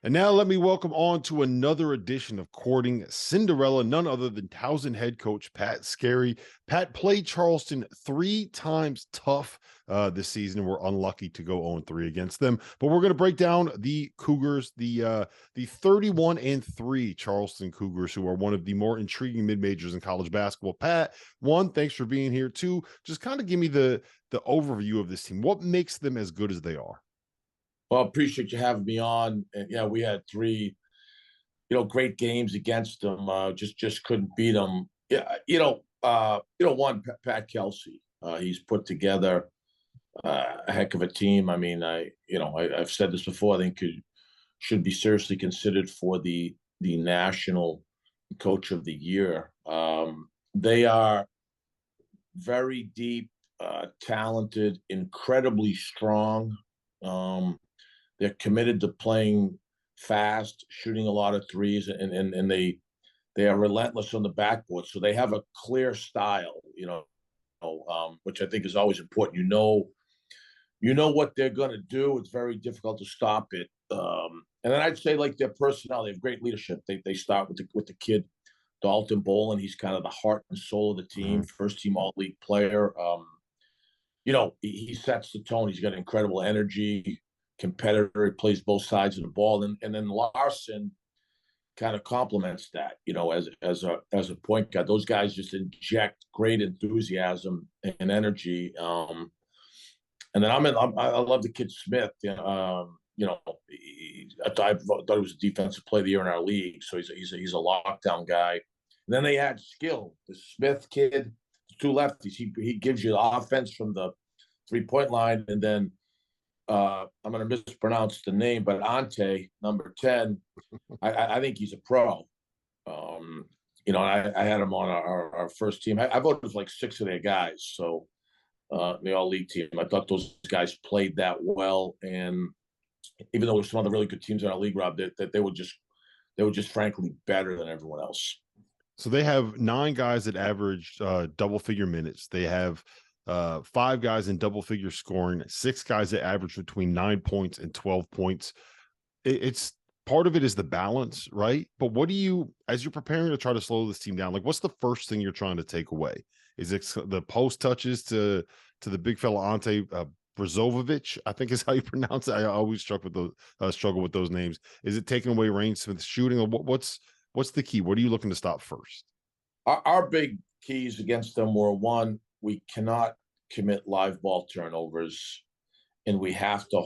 And now let me welcome on to another edition of Courting Cinderella, none other than Towson head coach Pat Skerry. Pat played Charleston 3 times tough this season, and we're unlucky to go 0-3 against them. But we're going to break down the Cougars, the 31-3 Charleston Cougars, who are one of the more intriguing mid-majors in college basketball. Pat, one, thanks for being here. Two, just kind of give me the overview of this team. What makes them as good as they are? Well, appreciate you having me on. And yeah, we had three, great games against them. Just couldn't beat them. Yeah, one Pat Kelsey. He's put together a heck of a team. I mean, I've said this before. I think should be seriously considered for the national coach of the year. They are very deep, talented, incredibly strong. They're committed to playing fast, shooting a lot of threes, and they are relentless on the backboard. So they have a clear style, which I think is always important. You know what they're going to do. It's very difficult to stop it. And then I'd say like their personnel, they have great leadership. They start with the kid Dalton Bolin. He's kind of the heart and soul of the team. First team all league player. He sets the tone. He's got incredible energy. Competitor, he plays both sides of the ball, and then Larson kind of complements that, as a point guard. Those guys just inject great enthusiasm and energy. And then I love the kid Smith. I thought he was a defensive player of the year in our league, so he's a lockdown guy. And then they had skill. The Smith kid, two lefties. He gives you the offense from the 3-point line, and then I'm going to mispronounce the name, but Ante, number 10, I think he's a pro. I had him on our first team. I voted for like 6 of their guys, so the all-league team. I thought those guys played that well, and even though there's some other really good teams in our league, Rob, that they were just frankly better than everyone else. So they have 9 guys that averaged double-figure minutes. They have 5 guys in double-figure scoring, 6 guys that average between 9 points and 12 points. It's part of it is the balance, right? But what do you, as you're preparing to try to slow this team down, like what's the first thing you're trying to take away? Is it the post touches to the big fella Ante Brazovic, I think is how you pronounce it. I always struggle with those names. Is it taking away Rain Smith's shooting, or what's the key? What are you looking to stop first? Our big keys against them were, one, we cannot commit live ball turnovers, and we have to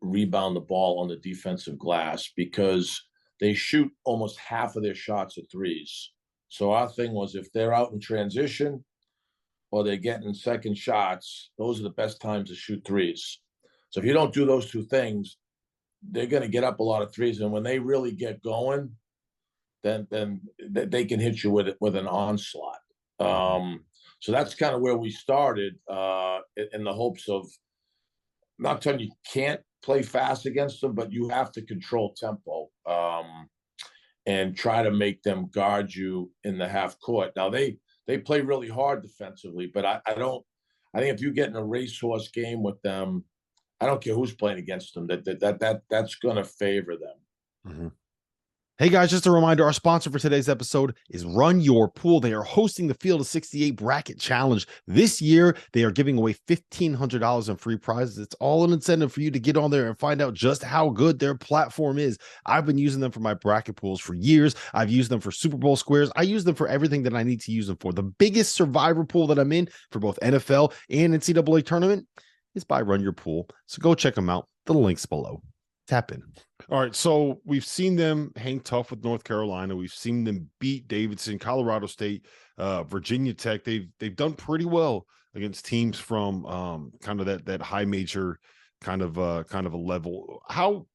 rebound the ball on the defensive glass because they shoot almost half of their shots at threes. So our thing was, if they're out in transition or they're getting second shots, those are the best times to shoot threes. So if you don't do those two things, they're going to get up a lot of threes, and when they really get going, then they can hit you with an onslaught. So that's kind of where we started, in the hopes of, I'm not telling you can't play fast against them, but you have to control tempo and try to make them guard you in the half court. Now they play really hard defensively, but I think if you get in a racehorse game with them, I don't care who's playing against them, that's going to favor them. Mm-hmm. Hey guys, just a reminder, our sponsor for today's episode is Run Your Pool. They are hosting the Field of 68 Bracket Challenge. This year, they are giving away $1,500 in free prizes. It's all an incentive for you to get on there and find out just how good their platform is. I've been using them for my bracket pools for years. I've used them for Super Bowl squares. I use them for everything that I need to use them for. The biggest survivor pool that I'm in for both NFL and NCAA tournament is by Run Your Pool. So go check them out. The link's below. Tap in. All right, so we've seen them hang tough with North Carolina. We've seen them beat Davidson, Colorado State, Virginia Tech. They've done pretty well against teams from kind of that high major kind of a level. How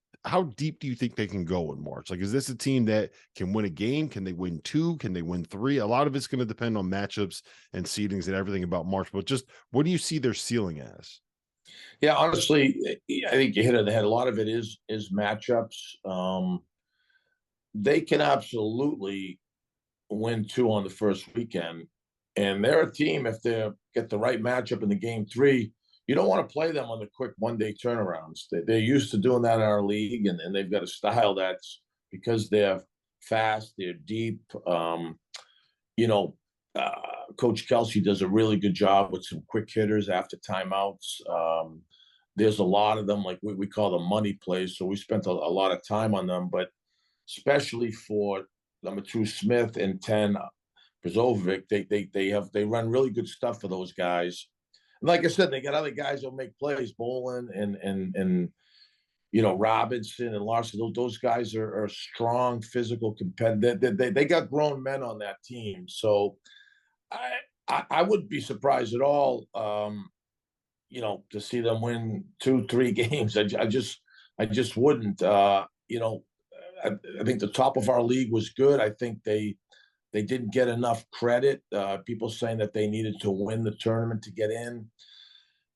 deep do you think they can go in March? Like, is this a team that can win a game? Can they win 2? Can they win 3? A lot of it's going to depend on matchups and seedings and everything about March. But just what do you see their ceiling as? Yeah, honestly, I think you hit it on the head. A lot of it is matchups. They can absolutely win 2 on the first weekend, and they're a team, if they get the right matchup in the game 3, you don't want to play them on the quick 1-day turnarounds. They're used to doing that in our league, and they've got a style that's, because they're fast, they're deep. You know, Coach Kelsey does a really good job with some quick hitters after timeouts. There's a lot of them, like we call them money plays. So we spent a lot of time on them, but especially for number 2 Smith and 10 Brzovic, they run really good stuff for those guys. And like I said, they got other guys that'll make plays, Bolin and you know, Robinson and Larson. Those guys are strong, physical, competitive. They got grown men on that team. So I wouldn't be surprised at all, you know, to see them win 2-3 games. I just wouldn't. You know, I think the top of our league was good. I think they didn't get enough credit. People saying that they needed to win the tournament to get in.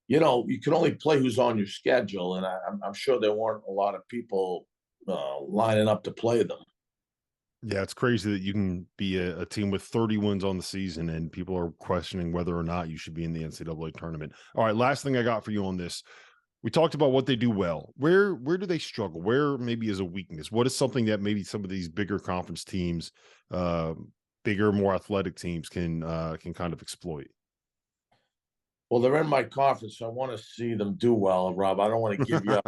You know, you can only play who's on your schedule, and I'm sure there weren't a lot of people lining up to play them. Yeah, it's crazy that you can be a team with 30 wins on the season and people are questioning whether or not you should be in the NCAA tournament. All right, last thing I got for you on this. We talked about what they do well. Where do they struggle? Where maybe is a weakness? What is something that maybe some of these bigger conference teams, bigger, more athletic teams can kind of exploit? Well, they're in my conference, so I want to see them do well, Rob. I don't want to give you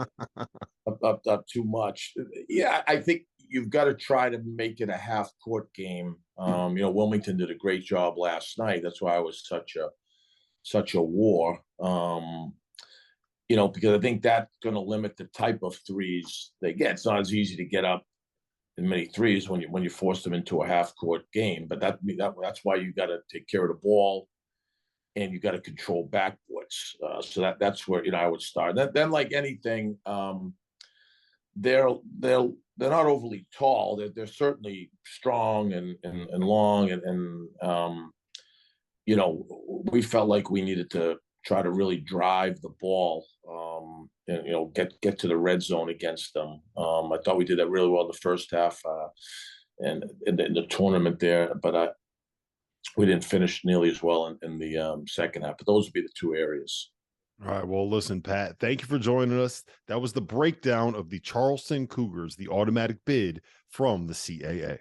up too much. Yeah, I think you've got to try to make it a half court game. You know, Wilmington did a great job last night. That's why it was such a war. You know, because I think that's going to limit the type of threes they get. It's not as easy to get up in many threes when you force them into a half court game. But that's why you got to take care of the ball, and you got to control backwards. So that's where, you know, I would start. Then like anything, they're not overly tall. They're certainly strong and long, and you know, we felt like we needed to try to really drive the ball, and, you know, get to the red zone against them. I thought we did that really well in the first half, and in the tournament there, but we didn't finish nearly as well in the second half. But those would be the two areas. All right. Well, listen, Pat, thank you for joining us. That was the breakdown of the Charleston Cougars, the automatic bid from the CAA.